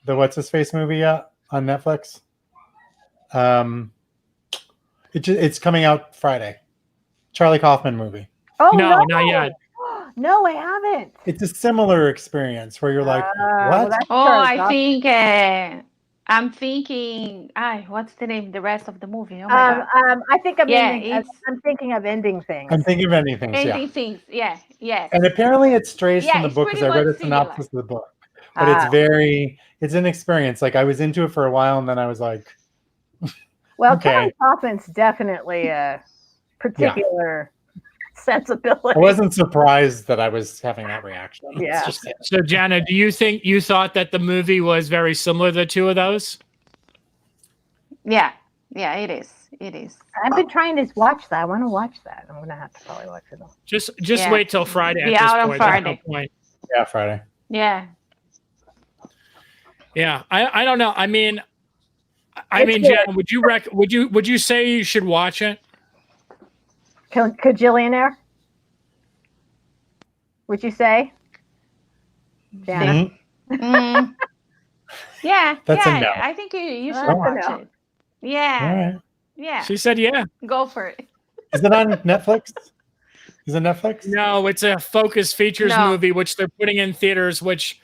Speaker 2: the What's His Face movie yet on Netflix? It's coming out Friday. Charlie Kaufman movie.
Speaker 4: Oh
Speaker 1: no, not yet.
Speaker 4: No, I haven't.
Speaker 2: It's a similar experience where you're like, what?
Speaker 3: I think I'm thinking. What's the name? The rest of the movie. Oh my God.
Speaker 4: I think I'm thinking of Ending Things.
Speaker 2: I'm thinking of Ending Things.
Speaker 3: Ending Things. Yeah. Yes.
Speaker 2: And apparently it strays from the book because I read a synopsis of the book. But it's an experience. Like I was into it for a while and then I was like,
Speaker 4: well, Charlie Kaufman's definitely a particular sensibility.
Speaker 2: I wasn't surprised that I was having that reaction.
Speaker 4: Yeah.
Speaker 1: So, Jana, do you think you thought that the movie was very similar to the two of those?
Speaker 3: Yeah, it is. It is.
Speaker 4: I've been trying to watch that. I want to watch that. I'm gonna have to probably watch it.
Speaker 1: Just wait till Friday.
Speaker 3: Be out on Friday.
Speaker 2: Yeah, Friday.
Speaker 3: Yeah.
Speaker 1: Yeah, I don't know. I mean, Jana, would you say you should watch it?
Speaker 4: Kajillionaire? Would you say? Jana?
Speaker 3: Mm. Yeah.
Speaker 2: That's a no.
Speaker 3: I think you should watch it. Yeah.
Speaker 2: All right.
Speaker 3: Yeah.
Speaker 1: She said yeah.
Speaker 3: Go for it.
Speaker 2: Is it on Netflix? Is it Netflix?
Speaker 1: No, it's a Focus Features movie, which they're putting in theaters, which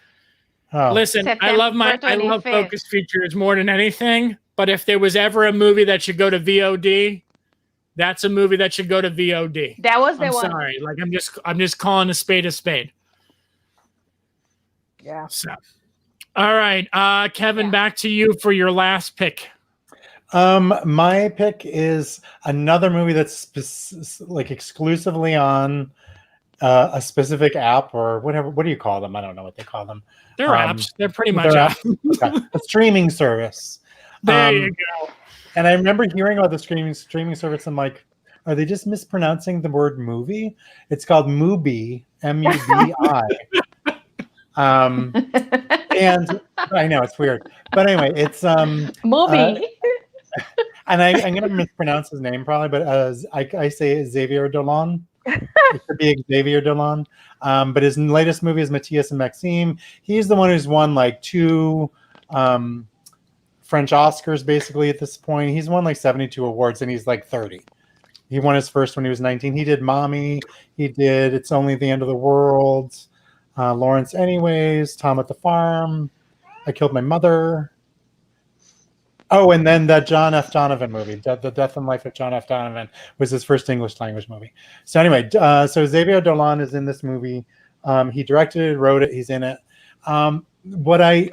Speaker 1: listen, I love Focus Features more than anything, but if there was ever a movie that should go to VOD, that's a movie that should go to VOD.
Speaker 3: That was the one.
Speaker 1: I'm sorry. Like I'm just calling a spade a spade.
Speaker 4: Yeah.
Speaker 1: So, all right, Kevin, back to you for your last pick.
Speaker 2: My pick is another movie that's like exclusively on a specific app or whatever. What do you call them? I don't know what they call them.
Speaker 1: They're apps. They're pretty much apps.
Speaker 2: Okay. A streaming service.
Speaker 1: There you go.
Speaker 2: And I remember hearing about the streaming service. I'm like, are they just mispronouncing the word movie? It's called Mubi, M-U-B-I. And I know it's weird, but anyway, it's
Speaker 3: movie.
Speaker 2: And I'm going to mispronounce his name probably, but I say Xavier Dolan. It could be Xavier Dolan. But his latest movie is Matthias and Maxime. He's the one who's won like 2 French Oscars basically at this point. He's won like 72 awards and he's like 30. He won his first when he was 19. He did Mommy. He did It's Only the End of the World. Lawrence Anyways. Tom at the Farm. I Killed My Mother. Oh, and then that John F. Donovan movie, The Death and Life of John F. Donovan, was his first English language movie. So anyway, so Xavier Dolan is in this movie. He directed it, wrote it, he's in it. What I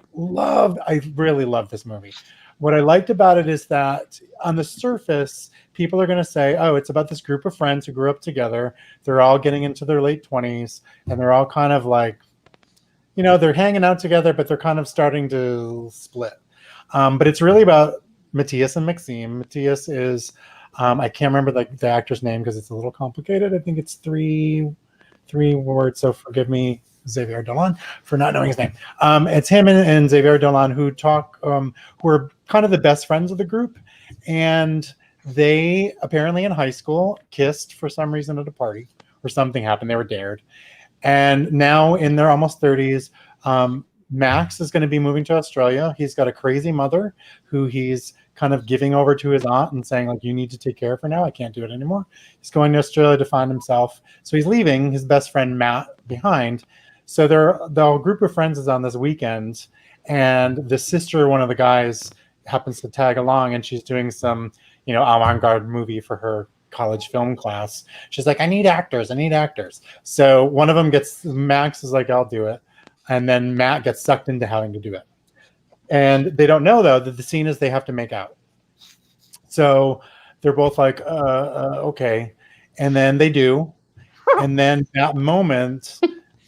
Speaker 2: really loved this movie. What I liked about it is that on the surface, people are going to say, oh, it's about this group of friends who grew up together. They're all getting into their late 20s, and they're all kind of like, they're hanging out together, but they're kind of starting to split. But it's really about Matthias and Maxime. Matthias is, I can't remember the actor's name because it's a little complicated. I think it's three words, so forgive me, Xavier Dolan, for not knowing his name. It's him and Xavier Dolan who are kind of the best friends of the group. And they apparently in high school kissed for some reason at a party or something happened. They were dared. And now in their almost 30s, Max is going to be moving to Australia. He's got a crazy mother who he's kind of giving over to his aunt and saying, like, you need to take care of her now. I can't do it anymore. He's going to Australia to find himself. So he's leaving his best friend Matt behind. So the group of friends is on this weekend, and the sister, one of the guys, happens to tag along, and she's doing some, avant-garde movie for her college film class. She's like, I need actors. So one of them Max is like, I'll do it. And then Matt gets sucked into having to do it. And they don't know, though, that the scene is they have to make out. So they're both like, okay. And then they do. And then that moment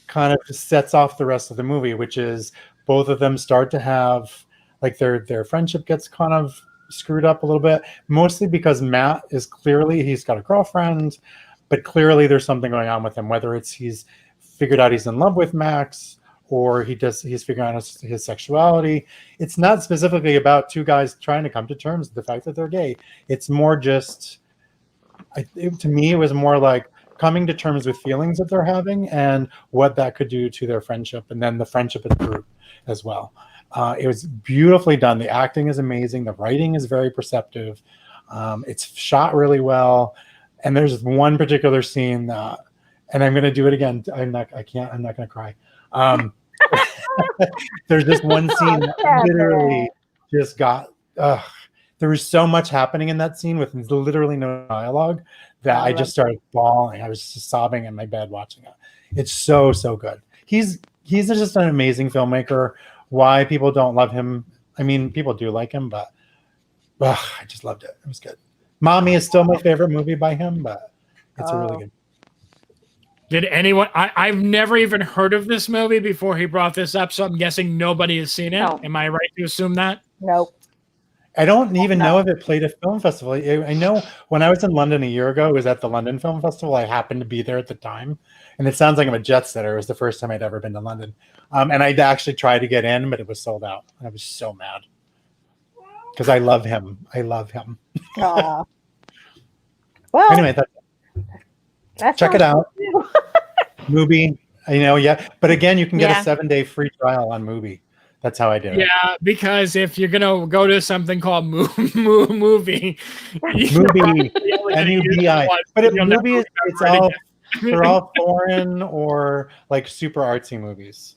Speaker 2: kind of sets off the rest of the movie, which is both of them start to have, like, their friendship gets kind of screwed up a little bit, mostly because Matt is he's got a girlfriend, but clearly there's something going on with him, whether it's he's figured out he's in love with Max, or he's figuring out his sexuality. It's not specifically about two guys trying to come to terms with the fact that they're gay. It's more just, to me, it was more like coming to terms with feelings that they're having and what that could do to their friendship, and then the friendship of the group as well. It was beautifully done. The acting is amazing. The writing is very perceptive. It's shot really well. And there's one particular scene, and I'm going to do it again. I'm not going to cry. There's just one scene that literally just got, there was so much happening in that scene with literally no dialogue that I just started bawling. I was just sobbing in my bed watching it. It's so, so good. He's just an amazing filmmaker. Why people don't love him, I mean, people do like him, but I just loved it. It was good. Mommy is still my favorite movie by him, but it's a really good.
Speaker 1: Did anyone? I've never even heard of this movie before he brought this up, so I'm guessing nobody has seen it. No. Am I right to assume that?
Speaker 4: Nope.
Speaker 2: I don't even know if it played at film festival. I know when I was in London a year ago, it was at the London Film Festival. I happened to be there at the time, and it sounds like I'm a jet setter. It was the first time I'd ever been to London, and I'd actually tried to get in, but it was sold out. I was so mad because I love him.
Speaker 4: Well,
Speaker 2: anyway, check it out. Movie, but again, you can get a 7-day free trial on Movie. That's how I did it.
Speaker 1: Yeah, because if you're gonna go to something called movie,
Speaker 2: M-U-B-I, but movie they're all foreign or like super artsy movies,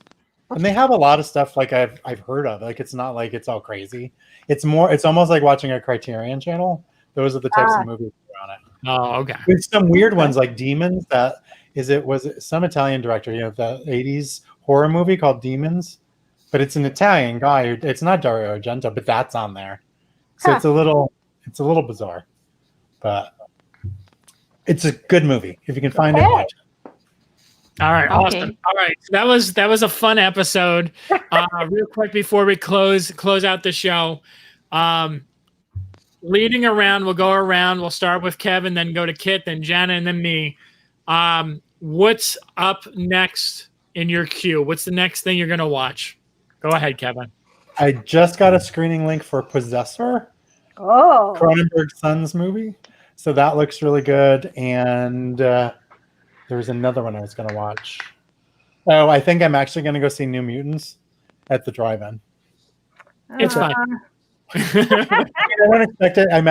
Speaker 2: and they have a lot of stuff like I've heard of. Like it's not like it's all crazy. It's almost like watching a Criterion channel. Those are the types of movies that are on it.
Speaker 1: Oh, okay.
Speaker 2: With some weird ones like Demons. Was it some Italian director? The 80s horror movie called Demons. But it's an Italian guy. It's not Dario Argento, but that's on there. So it's a little bizarre, but it's a good movie if you can find it. Watch it.
Speaker 1: All right, awesome. All right, so that was a fun episode. Real quick before we close out the show, leading around, we'll go around. We'll start with Kevin, then go to Kit, then Jana, and then me. What's up next in your queue? What's the next thing you're gonna watch? Go ahead, Kevin. I
Speaker 2: just got a screening link for Possessor.
Speaker 4: Oh.
Speaker 2: Cronenberg's son's movie. So that looks really good. And there's another one I was going to watch. Oh, I think I'm actually going to go see New Mutants at the drive-in.
Speaker 1: It's fine.
Speaker 2: I don't expect it. I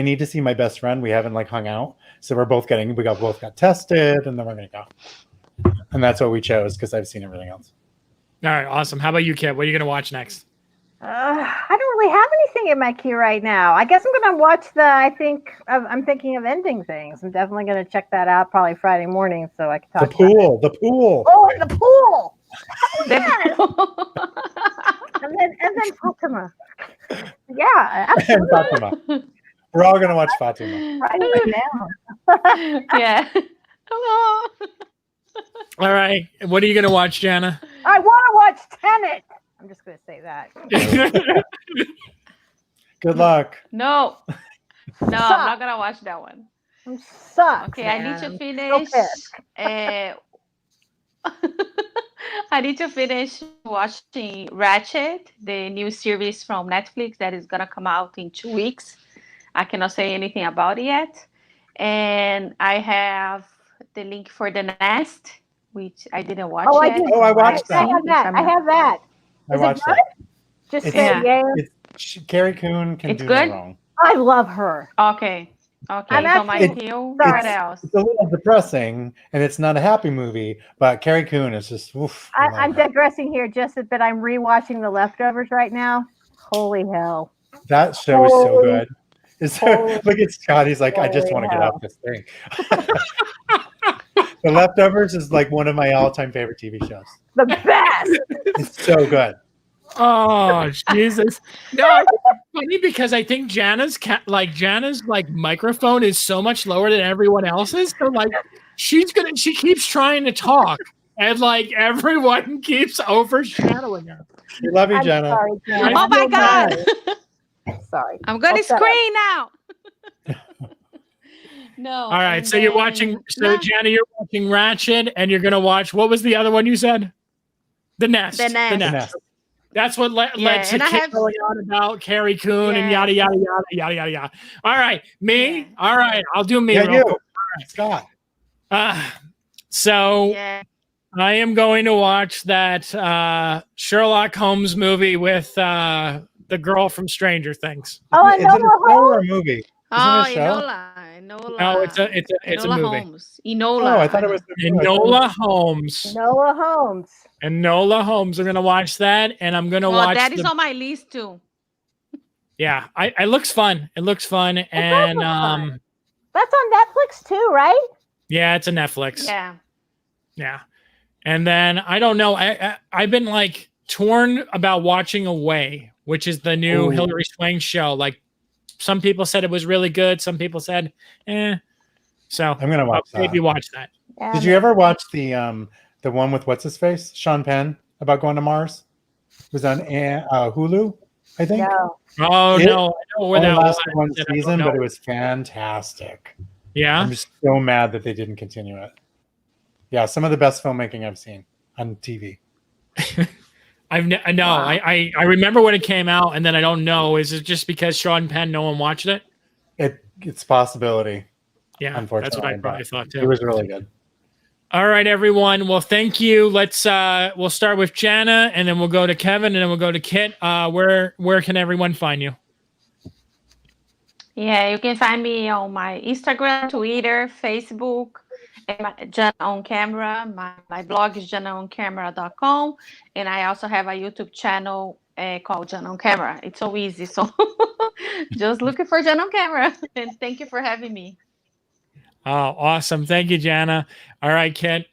Speaker 2: need to see my best friend. We haven't hung out. So we both got tested, and then we're going to go. And that's what we chose because I've seen everything else.
Speaker 1: All right, awesome. How about you, Kit? What are you going to watch next?
Speaker 4: I don't really have anything in my queue right now. I guess I'm going to watch I'm thinking of Ending Things. I'm definitely going to check that out probably Friday morning so I can talk
Speaker 2: about it. The pool.
Speaker 4: Oh, the pool. Yes. and then Fatima. Yeah, absolutely.
Speaker 2: And Fatima. We're all going to watch Fatima.
Speaker 4: Right now.
Speaker 3: Yeah.
Speaker 1: All right. What are you going to watch, Jana?
Speaker 4: I want to watch Tenet. I'm just going to say that.
Speaker 2: Good luck.
Speaker 3: No, I'm not going to watch that one.
Speaker 4: Sucks.
Speaker 3: Okay,
Speaker 4: man.
Speaker 3: I need to finish. I need to finish watching Ratchet, the new series from Netflix that is going to come out in 2 weeks. I cannot say anything about it yet. And I have the link for The Nest which I didn't watch
Speaker 4: Oh, I
Speaker 3: yet.
Speaker 4: did.
Speaker 2: Oh, I watched
Speaker 4: I
Speaker 2: that.
Speaker 4: have that. I have that.
Speaker 2: I
Speaker 4: Is it
Speaker 2: watched
Speaker 4: good?
Speaker 2: that.
Speaker 4: Just
Speaker 2: It's-
Speaker 4: say
Speaker 3: Yeah.
Speaker 4: yeah.
Speaker 2: Carrie Coon can
Speaker 3: It's
Speaker 2: do
Speaker 3: good?
Speaker 2: no wrong.
Speaker 4: I love her.
Speaker 3: Okay.
Speaker 4: I'm
Speaker 3: It's on my
Speaker 4: actually-
Speaker 3: queue.
Speaker 4: sorry.
Speaker 3: What else?
Speaker 2: It's a little depressing, and it's not a happy movie, but Carrie Coon is just, oof. I love
Speaker 4: I'm
Speaker 2: her.
Speaker 4: digressing here, just that I'm rewatching The Leftovers right now. Holy hell.
Speaker 2: That show is so
Speaker 4: Holy-
Speaker 2: good.
Speaker 4: holy-
Speaker 2: Look at Scott. He's like, I just
Speaker 4: holy
Speaker 2: want to get
Speaker 4: hell.
Speaker 2: off this thing. The Leftovers is like one of my all-time favorite TV shows.
Speaker 4: The best.
Speaker 2: It's so good.
Speaker 1: Oh Jesus! No, it's funny because I think Jana's microphone is so much lower than everyone else's. So like, she keeps trying to talk, and like everyone keeps overshadowing her.
Speaker 2: We love you,
Speaker 4: I'm
Speaker 2: Jana.
Speaker 4: sorry, Jana.
Speaker 3: Oh my God.
Speaker 4: Sorry.
Speaker 3: I'm going to
Speaker 4: I'll shut up.
Speaker 3: screen now. No.
Speaker 1: All right,
Speaker 3: and
Speaker 1: so you're
Speaker 3: then-
Speaker 1: watching. So
Speaker 3: No,
Speaker 1: Jana, you're watching Ratched, and you're gonna watch. What was the other one you said? The Nest.
Speaker 3: The Nest.
Speaker 2: The Nest.
Speaker 1: That's what led
Speaker 3: Yeah,
Speaker 1: to
Speaker 3: and I
Speaker 1: Kit
Speaker 3: have-
Speaker 1: going on about Carrie Coon and
Speaker 3: Yeah.
Speaker 1: yada yada yada yada yada yada. All right, me.
Speaker 3: Yeah.
Speaker 1: All right, I'll do me.
Speaker 2: Yeah,
Speaker 1: real
Speaker 2: you.
Speaker 1: quick.
Speaker 2: Scott.
Speaker 1: So
Speaker 3: Yeah.
Speaker 1: I am going to watch that Sherlock Holmes movie with the girl from Stranger Things.
Speaker 4: Oh, I
Speaker 2: Is
Speaker 4: know
Speaker 2: it a show or a movie?
Speaker 3: Oh,
Speaker 2: it a show?
Speaker 3: Enola.
Speaker 1: No, it's a
Speaker 3: Enola
Speaker 1: movie.
Speaker 3: Holmes. Enola.
Speaker 2: Oh, I thought it was
Speaker 1: Enola Holmes.
Speaker 4: Noah Holmes.
Speaker 1: Enola Holmes. I'm gonna watch that, and I'm gonna
Speaker 3: Well,
Speaker 1: watch.
Speaker 3: that is on my list too.
Speaker 1: Yeah, it looks fun. It looks fun, and
Speaker 4: look fun. That's on Netflix too, right?
Speaker 1: yeah, it's a Netflix.
Speaker 3: Yeah.
Speaker 1: Yeah. And then I don't know. I've been like torn about watching Away, which is the new
Speaker 2: Ooh.
Speaker 1: Hilary Swank show. Like some people said it was really good. Some people said, eh. So
Speaker 2: I'm gonna watch
Speaker 1: I'll maybe
Speaker 2: that.
Speaker 1: watch that.
Speaker 4: Yeah,
Speaker 2: Did you ever watch the one with what's his face, Sean Penn, about going to Mars? It was on Hulu, I think.
Speaker 4: No.
Speaker 1: Oh
Speaker 2: It
Speaker 1: no, I know where
Speaker 2: Only
Speaker 1: that
Speaker 2: lasted
Speaker 1: was.
Speaker 2: one
Speaker 1: I don't
Speaker 2: season,
Speaker 1: know.
Speaker 2: but it was fantastic.
Speaker 1: Yeah.
Speaker 2: I'm just so mad that they didn't continue it. Yeah, some of the best filmmaking I've seen on TV.
Speaker 1: I remember when it came out, and then I don't know. Is it just because Sean Penn, no one watched it?
Speaker 2: It's a possibility.
Speaker 1: Yeah,
Speaker 2: Unfortunately,
Speaker 1: that's what I
Speaker 2: but
Speaker 1: probably thought too.
Speaker 2: It was really good.
Speaker 1: All right, everyone. Well, thank you. Let's we'll start with Jana, and then we'll go to Kevin, and then we'll go to Kit. Where can everyone find you?
Speaker 3: Yeah, you can find me on my Instagram, Twitter, Facebook, and Jana on Camera. My blog is janaoncamera.com, and I also have a YouTube channel called Jana on Camera. It's so easy, so just looking for Jana on Camera. And thank you for having me.
Speaker 1: Oh, awesome! Thank you, Jana. All right, Kit.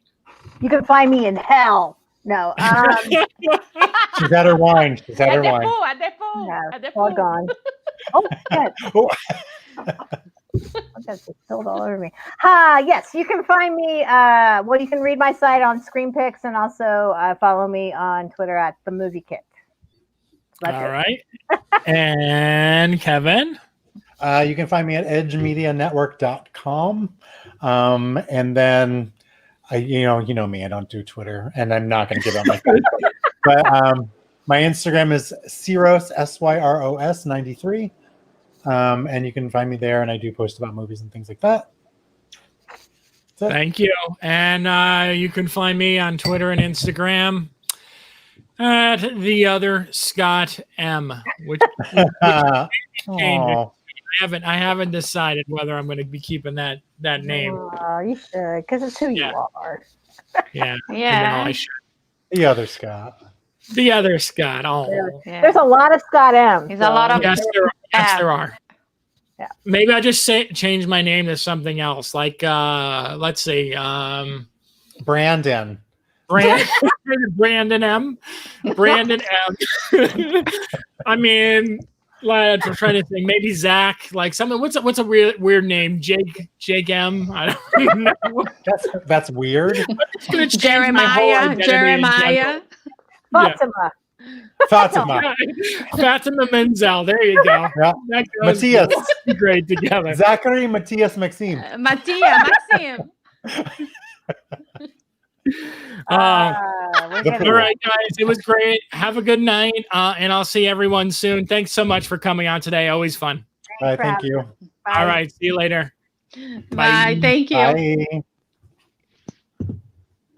Speaker 4: You can find me in hell. No.
Speaker 2: She's at her wine. She's at her
Speaker 3: At the
Speaker 2: wine.
Speaker 3: pool, at the pool,
Speaker 4: No,
Speaker 3: at the
Speaker 4: all
Speaker 3: pool.
Speaker 4: gone. Oh, shit.
Speaker 2: Oh.
Speaker 4: That's spilled all over me. Yes, you can find me. You can read my site on Screen Pics and also follow me on Twitter at The Movie Kit. That's
Speaker 1: All
Speaker 4: it.
Speaker 1: right, and Kevin.
Speaker 2: You can find me at edgemedianetwork.com. And then you know me, I don't do Twitter, and I'm not going to give out my phone. But my Instagram is Syros, SYROS 93. And you can find me there, and I do post about movies and things like that. That's it.
Speaker 1: Thank you. And you can find me on Twitter and Instagram at the other Scott M, which
Speaker 2: Aw.
Speaker 1: I haven't decided whether I'm going to be keeping that name.
Speaker 4: Oh, you should, because it's who
Speaker 1: Yeah.
Speaker 4: you are.
Speaker 1: Yeah.
Speaker 3: Yeah.
Speaker 1: I should.
Speaker 2: The other Scott.
Speaker 1: The other Scott. Oh.
Speaker 3: Yeah.
Speaker 4: There's a lot of Scott M.
Speaker 3: There's a lot of-
Speaker 1: Yes, there are.
Speaker 4: Yeah.
Speaker 1: Maybe I'll just change my name to something else. Like let's see.
Speaker 2: Brandon.
Speaker 1: Brandon M. Brandon M. I mean, like, I'm trying to think. Maybe Zach. Like someone. What's a weird name? Jake M. I don't know.
Speaker 2: That's weird.
Speaker 1: It's gonna change my whole identity in general.
Speaker 4: Fatima.
Speaker 2: Fatima.
Speaker 1: Fatima Menzel. There you go.
Speaker 2: Yeah.
Speaker 1: That goes
Speaker 2: Matthias.
Speaker 1: great together.
Speaker 2: Zachary, Matthias, Maxime.
Speaker 3: Matthias, Maxime.
Speaker 4: We're
Speaker 2: The
Speaker 4: gonna-
Speaker 1: All right, guys. It was great. Have a good night, and I'll see everyone soon. Thanks so much for coming on today. Always fun.
Speaker 2: Bye,
Speaker 4: for
Speaker 2: thank
Speaker 4: having
Speaker 2: you.
Speaker 4: Bye.
Speaker 1: All right. See you later.
Speaker 3: Bye. Thank you.
Speaker 2: Bye.